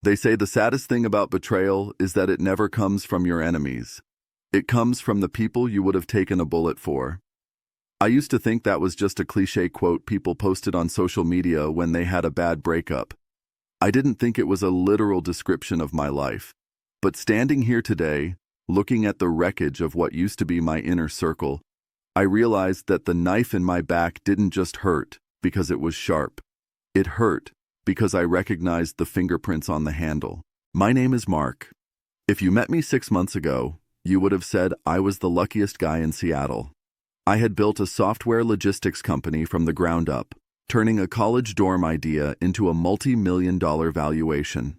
They say the saddest thing about betrayal is that it never comes from your enemies. It comes from the people you would have taken a bullet for. I used to think that was just a cliché quote people posted on social media when they had a bad breakup. I didn't think it was a literal description of my life. But standing here today, looking at the wreckage of what used to be my inner circle, I realized that the knife in my back didn't just hurt because it was sharp. It hurt because I recognized the fingerprints on the handle. My name is Mark. If you met me 6 months ago, you would have said I was the luckiest guy in Seattle. I had built a software logistics company from the ground up, turning a college dorm idea into a multi-million-dollar valuation.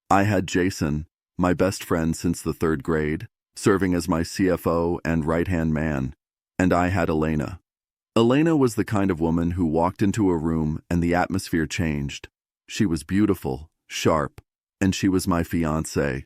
I had Jason, my best friend since the 3rd grade, serving as my CFO and right-hand man, and I had Elena. Elena was the kind of woman who walked into a room and the atmosphere changed. She was beautiful, sharp, and she was my fiancée.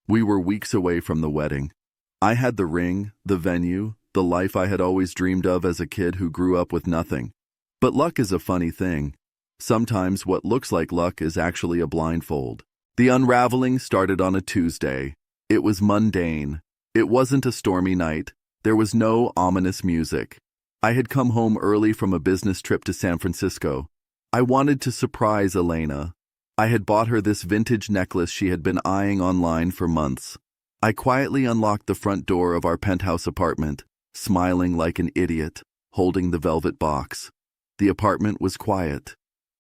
We were weeks away from the wedding. I had the ring, the venue, the life I had always dreamed of as a kid who grew up with nothing. But luck is a funny thing. Sometimes what looks like luck is actually a blindfold. The unraveling started on a Tuesday. It was mundane. It wasn't a stormy night. There was no ominous music. I had come home early from a business trip to San Francisco. I wanted to surprise Elena. I had bought her this vintage necklace she had been eyeing online for months. I quietly unlocked the front door of our penthouse apartment, smiling like an idiot, holding the velvet box. The apartment was quiet.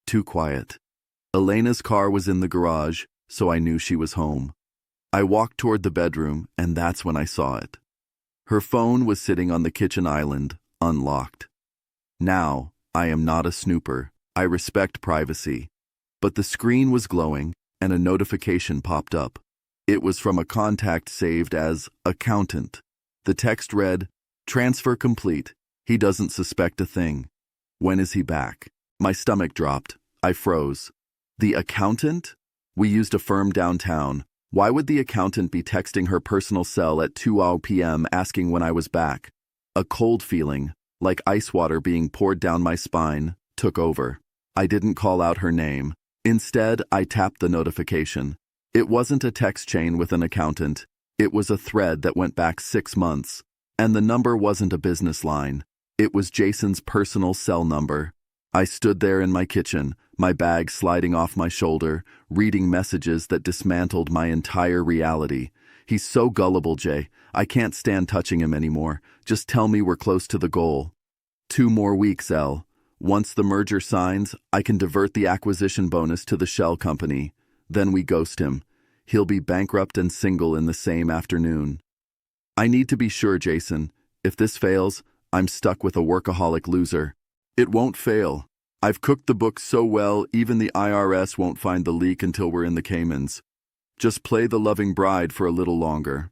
Too quiet. Elena's car was in the garage, so I knew she was home. I walked toward the bedroom, and that's when I saw it. Her phone was sitting on the kitchen island, unlocked. Now, I am not a snooper. I respect privacy. But the screen was glowing, and a notification popped up. It was from a contact saved as accountant. The text read, "Transfer complete. He doesn't suspect a thing. When is he back?" My stomach dropped. I froze. The accountant? We used a firm downtown. Why would the accountant be texting her personal cell at 2 p.m. asking when I was back? A cold feeling, like ice water being poured down my spine, took over. I didn't call out her name. Instead, I tapped the notification. It wasn't a text chain with an accountant. It was a thread that went back 6 months. And the number wasn't a business line. It was Jason's personal cell number. I stood there in my kitchen, my bag sliding off my shoulder, reading messages that dismantled my entire reality. He's so gullible, Jay. I can't stand touching him anymore. Just tell me we're close to the goal. 2 more weeks, Elle. Once the merger signs, I can divert the acquisition bonus to the shell company. Then we ghost him. He'll be bankrupt and single in the same afternoon. I need to be sure, Jason. If this fails, I'm stuck with a workaholic loser. It won't fail. I've cooked the book so well, even the IRS won't find the leak until we're in the Caymans. Just play the loving bride for a little longer.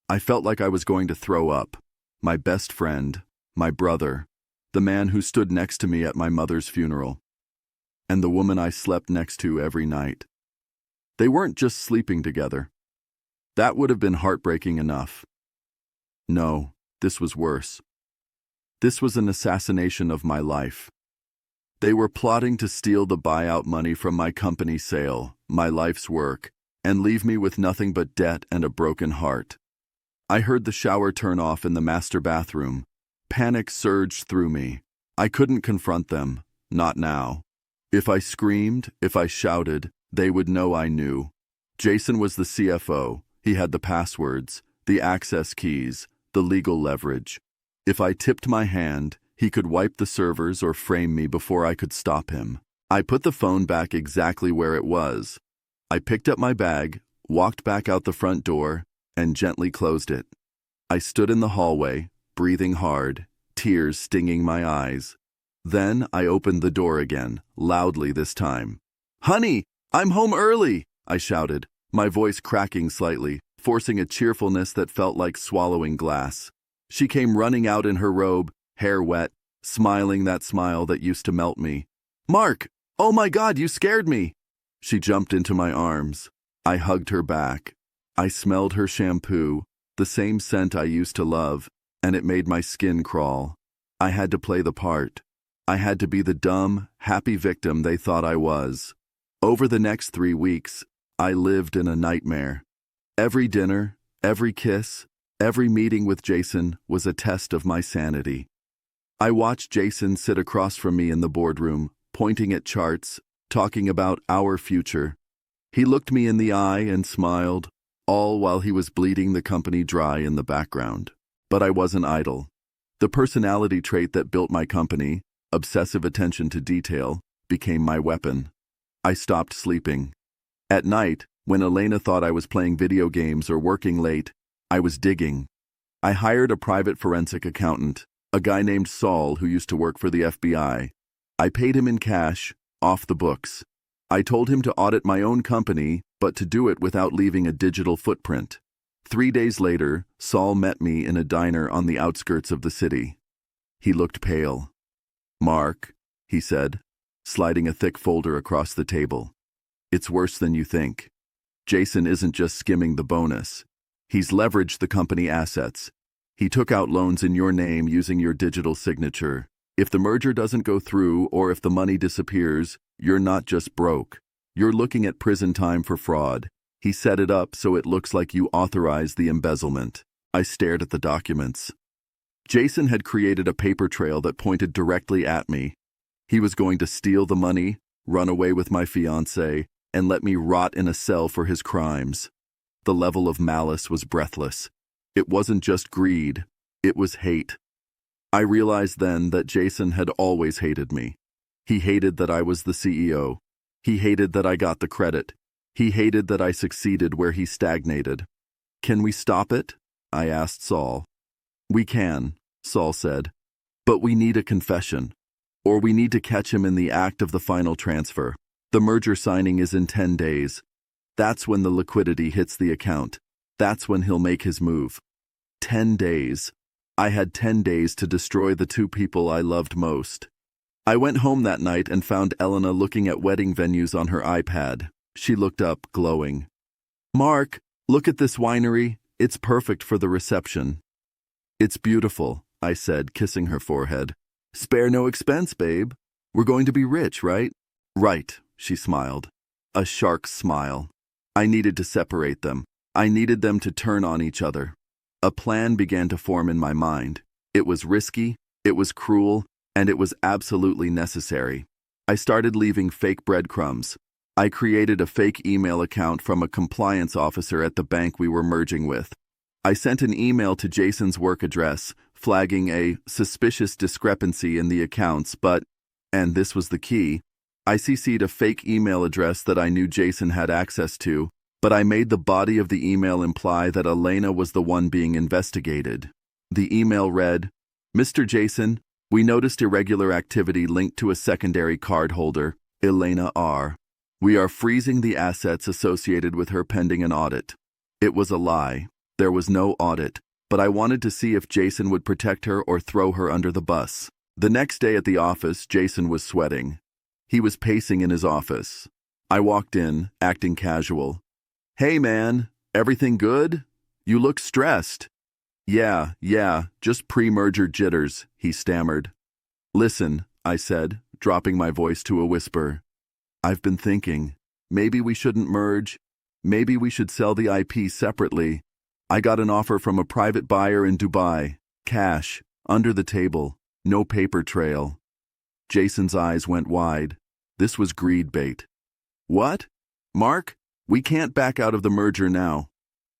I felt like I was going to throw up. My best friend, my brother, the man who stood next to me at my mother's funeral, and the woman I slept next to every night. They weren't just sleeping together. That would have been heartbreaking enough. No, this was worse. This was an assassination of my life. They were plotting to steal the buyout money from my company sale, my life's work, and leave me with nothing but debt and a broken heart. I heard the shower turn off in the master bathroom. Panic surged through me. I couldn't confront them, not now. If I screamed, if I shouted, they would know I knew. Jason was the CFO. He had the passwords, the access keys, the legal leverage. If I tipped my hand, he could wipe the servers or frame me before I could stop him. I put the phone back exactly where it was. I picked up my bag, walked back out the front door, and gently closed it. I stood in the hallway, breathing hard, tears stinging my eyes. Then I opened the door again, loudly this time. "Honey, I'm home early!" I shouted, my voice cracking slightly, forcing a cheerfulness that felt like swallowing glass. She came running out in her robe, hair wet, smiling that smile that used to melt me. "Mark! Oh my God, you scared me!" She jumped into my arms. I hugged her back. I smelled her shampoo, the same scent I used to love, and it made my skin crawl. I had to play the part. I had to be the dumb, happy victim they thought I was. Over the next 3 weeks, I lived in a nightmare. Every dinner, every kiss, every meeting with Jason was a test of my sanity. I watched Jason sit across from me in the boardroom, pointing at charts, talking about our future. He looked me in the eye and smiled, all while he was bleeding the company dry in the background. But I wasn't idle. The personality trait that built my company, obsessive attention to detail, became my weapon. I stopped sleeping. At night, when Elena thought I was playing video games or working late, I was digging. I hired a private forensic accountant, a guy named Saul who used to work for the FBI. I paid him in cash, off the books. I told him to audit my own company, but to do it without leaving a digital footprint. 3 days later, Saul met me in a diner on the outskirts of the city. He looked pale. "Mark," he said, sliding a thick folder across the table. "It's worse than you think. Jason isn't just skimming the bonus. He's leveraged the company assets. He took out loans in your name using your digital signature. If the merger doesn't go through or if the money disappears, you're not just broke. You're looking at prison time for fraud. He set it up so it looks like you authorized the embezzlement." I stared at the documents. Jason had created a paper trail that pointed directly at me. He was going to steal the money, run away with my fiancée, and let me rot in a cell for his crimes. The level of malice was breathless. It wasn't just greed, it was hate. I realized then that Jason had always hated me. He hated that I was the CEO. He hated that I got the credit. He hated that I succeeded where he stagnated. "Can we stop it?" I asked Saul. "We can," Saul said. "But we need a confession. Or we need to catch him in the act of the final transfer. The merger signing is in 10 days. That's when the liquidity hits the account. That's when he'll make his move." 10 days. I had 10 days to destroy the two people I loved most. I went home that night and found Elena looking at wedding venues on her iPad. She looked up, glowing. "Mark, look at this winery. It's perfect for the reception." "It's beautiful," I said, kissing her forehead. "Spare no expense, babe. We're going to be rich, right?" "Right," she smiled. A shark's smile. I needed to separate them. I needed them to turn on each other. A plan began to form in my mind. It was risky, it was cruel, and it was absolutely necessary. I started leaving fake breadcrumbs. I created a fake email account from a compliance officer at the bank we were merging with. I sent an email to Jason's work address, flagging a suspicious discrepancy in the accounts, but, and this was the key, I CC'd a fake email address that I knew Jason had access to, but I made the body of the email imply that Elena was the one being investigated. The email read, "Mr. Jason, we noticed irregular activity linked to a secondary card holder, Elena R. We are freezing the assets associated with her pending an audit." It was a lie. There was no audit, but I wanted to see if Jason would protect her or throw her under the bus. The next day at the office, Jason was sweating. He was pacing in his office. I walked in, acting casual. "Hey man, everything good? You look stressed." Yeah, just pre-merger jitters," he stammered. "Listen," I said, dropping my voice to a whisper. "I've been thinking, maybe we shouldn't merge. Maybe we should sell the IP separately. I got an offer from a private buyer in Dubai. Cash, under the table, no paper trail." Jason's eyes went wide. This was greed bait. "What? Mark? We can't back out of the merger now."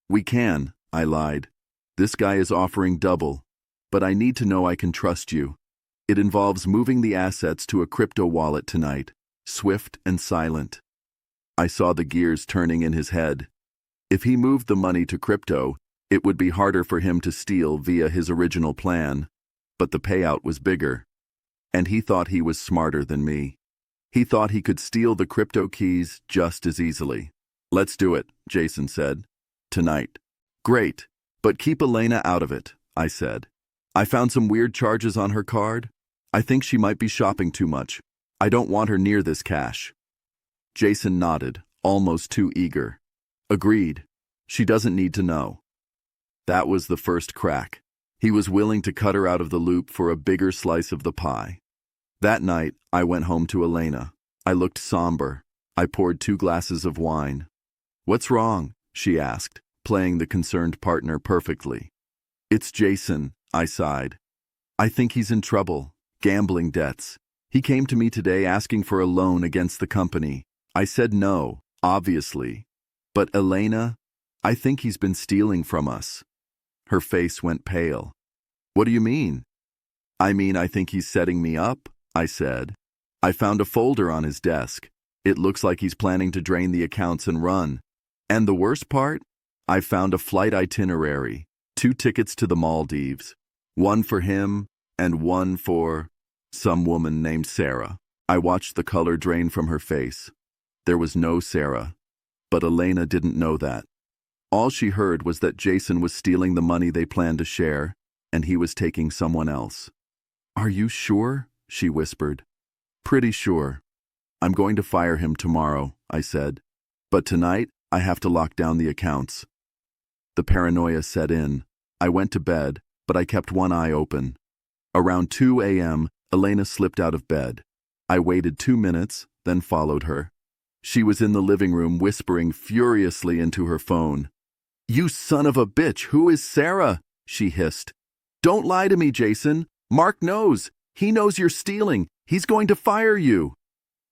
"We can," I lied. "This guy is offering double. But I need to know I can trust you. It involves moving the assets to a crypto wallet tonight, swift and silent." I saw the gears turning in his head. If he moved the money to crypto, it would be harder for him to steal via his original plan. But the payout was bigger. And he thought he was smarter than me. He thought he could steal the crypto keys just as easily. "Let's do it," Jason said. "Tonight." "Great, but keep Elena out of it," I said. "I found some weird charges on her card. I think she might be shopping too much. I don't want her near this cash." Jason nodded, almost too eager. "Agreed. She doesn't need to know." That was the first crack. He was willing to cut her out of the loop for a bigger slice of the pie. That night, I went home to Elena. I looked somber. I poured 2 glasses of wine. What's wrong? She asked, playing the concerned partner perfectly. It's Jason, I sighed. I think he's in trouble. Gambling debts. He came to me today asking for a loan against the company. I said no, obviously. But Elena, I think he's been stealing from us. Her face went pale. What do you mean? I think he's setting me up, I said. I found a folder on his desk. It looks like he's planning to drain the accounts and run. And the worst part? I found a flight itinerary, 2 tickets to the Maldives, one for him and one for some woman named Sarah. I watched the color drain from her face. There was no Sarah, but Elena didn't know that. All she heard was that Jason was stealing the money they planned to share, and he was taking someone else. Are you sure? She whispered. Pretty sure. I'm going to fire him tomorrow, I said. But tonight, I have to lock down the accounts. The paranoia set in. I went to bed, but I kept one eye open. Around 2 a.m., Elena slipped out of bed. I waited 2 minutes, then followed her. She was in the living room whispering furiously into her phone. You son of a bitch, who is Sarah? She hissed. Don't lie to me, Jason. Mark knows. He knows you're stealing. He's going to fire you.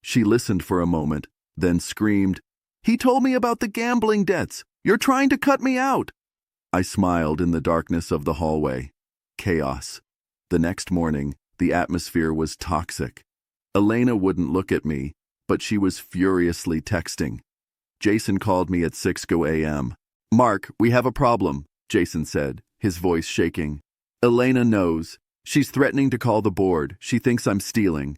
She listened for a moment, then screamed, He told me about the gambling debts. You're trying to cut me out. I smiled in the darkness of the hallway. Chaos. The next morning, the atmosphere was toxic. Elena wouldn't look at me, but she was furiously texting. Jason called me at 6 a.m. Mark, we have a problem, Jason said, his voice shaking. Elena knows. She's threatening to call the board. She thinks I'm stealing.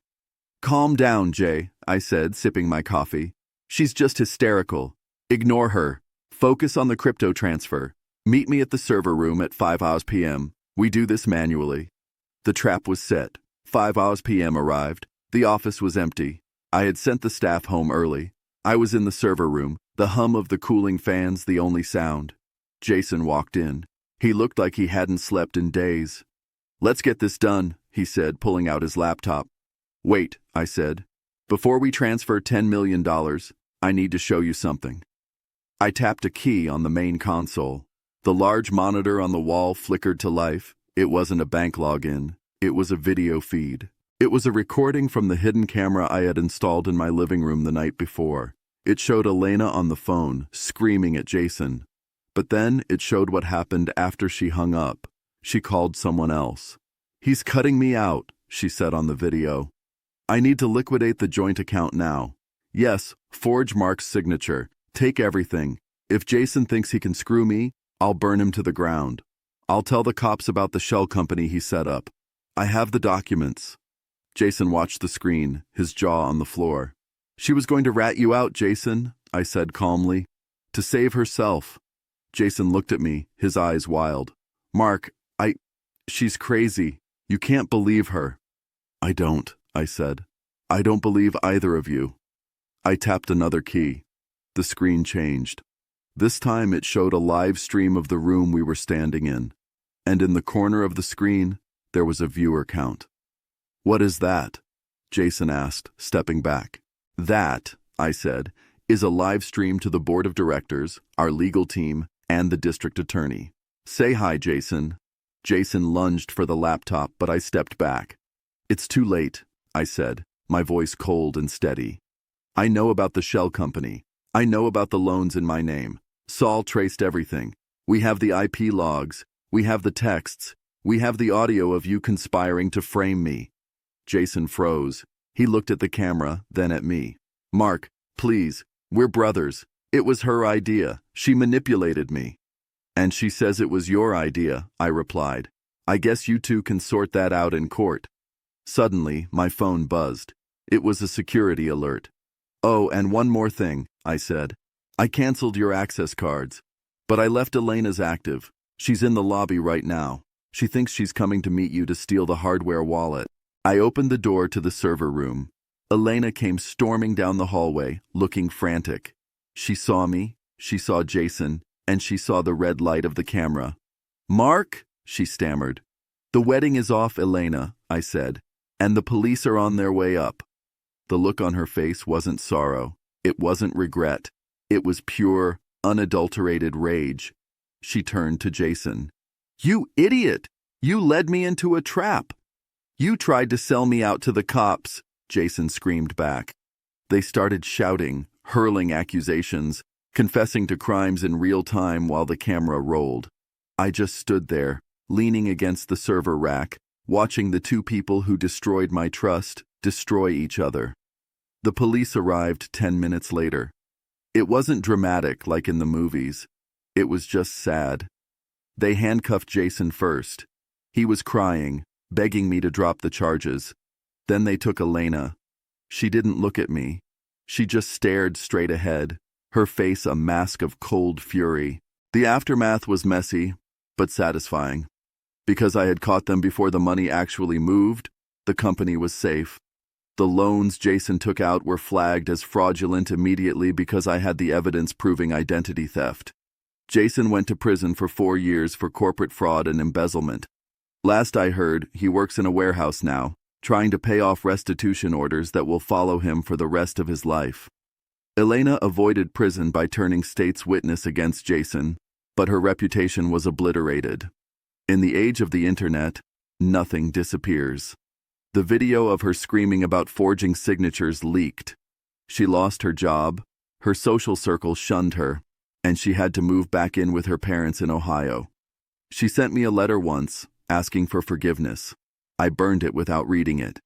Calm down, Jay, I said, sipping my coffee. She's just hysterical. Ignore her. Focus on the crypto transfer. Meet me at the server room at 5 p.m. We do this manually. The trap was set. 5 p.m. arrived. The office was empty. I had sent the staff home early. I was in the server room, the hum of the cooling fans the only sound. Jason walked in. He looked like he hadn't slept in days. Let's get this done, he said, pulling out his laptop. Wait, I said. Before we transfer $10 million, I need to show you something. I tapped a key on the main console. The large monitor on the wall flickered to life. It wasn't a bank login. It was a video feed. It was a recording from the hidden camera I had installed in my living room the night before. It showed Elena on the phone, screaming at Jason. But then it showed what happened after she hung up. She called someone else. He's cutting me out, she said on the video. I need to liquidate the joint account now. Yes, forge Mark's signature. Take everything. If Jason thinks he can screw me, I'll burn him to the ground. I'll tell the cops about the shell company he set up. I have the documents. Jason watched the screen, his jaw on the floor. She was going to rat you out, Jason, I said calmly. To save herself. Jason looked at me, his eyes wild. Mark, she's crazy. You can't believe her. I don't, I said. I don't believe either of you. I tapped another key. The screen changed. This time it showed a live stream of the room we were standing in. And in the corner of the screen, there was a viewer count. What is that? Jason asked, stepping back. That, I said, is a live stream to the board of directors, our legal team, and the district attorney. Say hi, Jason. Jason lunged for the laptop, but I stepped back. It's too late, I said, my voice cold and steady. I know about the shell company. I know about the loans in my name. Saul traced everything. We have the IP logs. We have the texts. We have the audio of you conspiring to frame me. Jason froze. He looked at the camera, then at me. Mark, please, we're brothers. It was her idea. She manipulated me. And she says it was your idea, I replied. I guess you two can sort that out in court. Suddenly, my phone buzzed. It was a security alert. Oh, and one more thing, I said. I canceled your access cards. But I left Elena's active. She's in the lobby right now. She thinks she's coming to meet you to steal the hardware wallet. I opened the door to the server room. Elena came storming down the hallway, looking frantic. She saw me, she saw Jason, and she saw the red light of the camera. Mark, she stammered. The wedding is off, Elena, I said, and the police are on their way up. The look on her face wasn't sorrow. It wasn't regret. It was pure unadulterated rage. She turned to Jason. "You idiot! You led me into a trap! You tried to sell me out to the cops!" Jason screamed back. They started shouting, hurling accusations, confessing to crimes in real time while the camera rolled. I just stood there, leaning against the server rack, watching the two people who destroyed my trust destroy each other. The police arrived 10 minutes later. It wasn't dramatic like in the movies. It was just sad. They handcuffed Jason first. He was crying, begging me to drop the charges. Then they took Elena. She didn't look at me. She just stared straight ahead, her face a mask of cold fury. The aftermath was messy, but satisfying. Because I had caught them before the money actually moved, the company was safe. The loans Jason took out were flagged as fraudulent immediately because I had the evidence proving identity theft. Jason went to prison for 4 years for corporate fraud and embezzlement. Last I heard, he works in a warehouse now, trying to pay off restitution orders that will follow him for the rest of his life. Elena avoided prison by turning state's witness against Jason, but her reputation was obliterated. In the age of the internet, nothing disappears. The video of her screaming about forging signatures leaked. She lost her job, her social circle shunned her, and she had to move back in with her parents in Ohio. She sent me a letter once, asking for forgiveness. I burned it without reading it.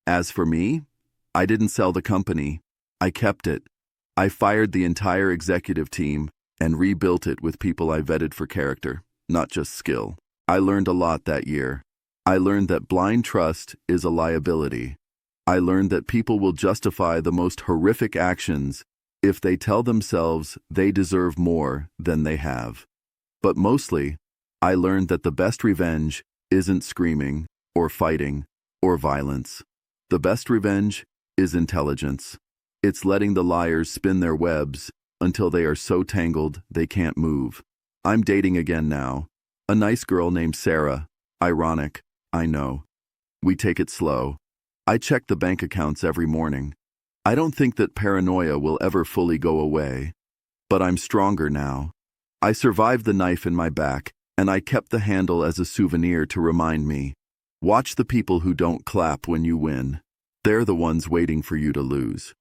As for me, I didn't sell the company. I kept it. I fired the entire executive team and rebuilt it with people I vetted for character, not just skill. I learned a lot that year. I learned that blind trust is a liability. I learned that people will justify the most horrific actions if they tell themselves they deserve more than they have. But mostly, I learned that the best revenge isn't screaming or fighting or violence. The best revenge is intelligence. It's letting the liars spin their webs until they are so tangled they can't move. I'm dating again now. A nice girl named Sarah. Ironic, I know. We take it slow. I check the bank accounts every morning. I don't think that paranoia will ever fully go away. But I'm stronger now. I survived the knife in my back, and I kept the handle as a souvenir to remind me. Watch the people who don't clap when you win. They're the ones waiting for you to lose.